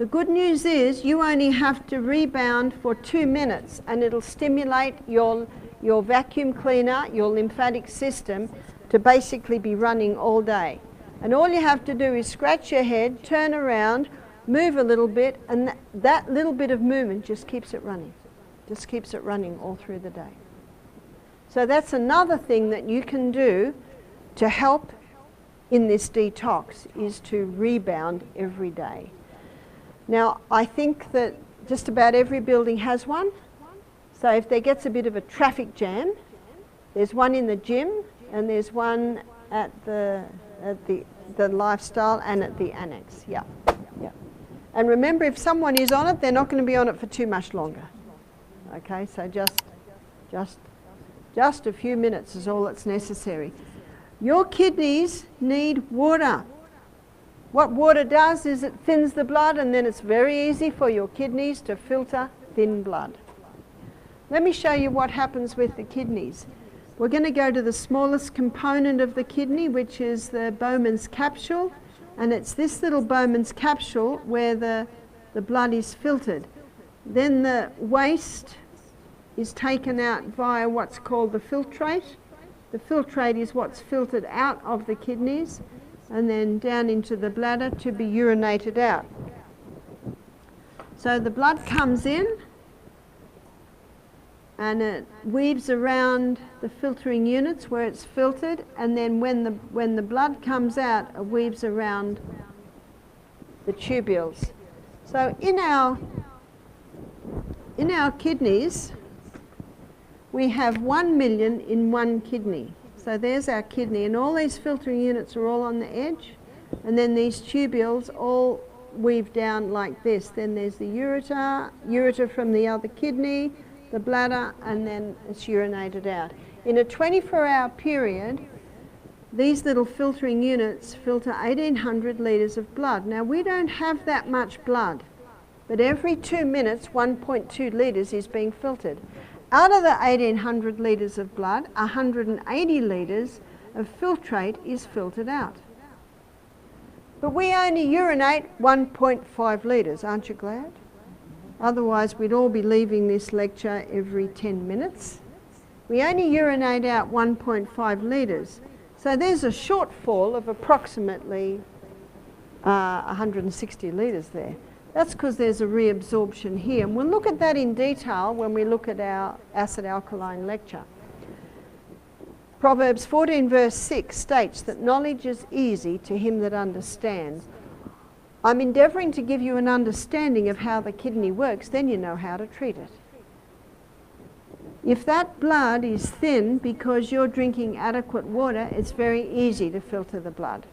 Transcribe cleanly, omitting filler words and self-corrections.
The good news is you only have to rebound for 2 minutes and it'll stimulate your vacuum cleaner, your lymphatic system to basically be running all day. And all you have to do is scratch your head, turn around, move a little bit, and that little bit of movement just keeps it running. Just keeps it running all through the day. So that's another thing that you can do to help in this detox, is to rebound every day. Now, I think that just about every building has one. So if there gets a bit of a traffic jam, there's one in the gym and there's one at the lifestyle and at the annex. Yeah. And remember, if someone is on it, they're not going to be on it for too much longer. Okay, so just a few minutes is all that's necessary. Your kidneys need water. What water does is it thins the blood, and then it's very easy for your kidneys to filter thin blood. Let me show you what happens with the kidneys. We're going to go to the smallest component of the kidney, which is the Bowman's capsule, and it's this little Bowman's capsule where the blood is filtered. Then the waste is taken out via what's called the filtrate. The filtrate is what's filtered out of the kidneys and then down into the bladder to be urinated out. So the blood comes in and it weaves around the filtering units where it's filtered, and then when the blood comes out, it weaves around the tubules. So in our kidneys, we have 1 million in one kidney. So there's our kidney, and all these filtering units are all on the edge, and then these tubules all weave down like this. Then there's the ureter from the other kidney, the bladder, and then it's urinated out. In a 24-hour period, these little filtering units filter 1,800 litres of blood. Now, we don't have that much blood, but every 2 minutes, 1.2 litres is being filtered. Out of the 1,800 litres of blood, 180 litres of filtrate is filtered out. But we only urinate 1.5 litres, aren't you glad? Otherwise, we'd all be leaving this lecture every 10 minutes. We only urinate out 1.5 litres. So there's a shortfall of approximately 160 litres there. That's because there's a reabsorption here. And we'll look at that in detail when we look at our acid-alkaline lecture. Proverbs 14 verse 6 states that knowledge is easy to him that understands. I'm endeavouring to give you an understanding of how the kidney works, then you know how to treat it. If that blood is thin because you're drinking adequate water, it's very easy to filter the blood.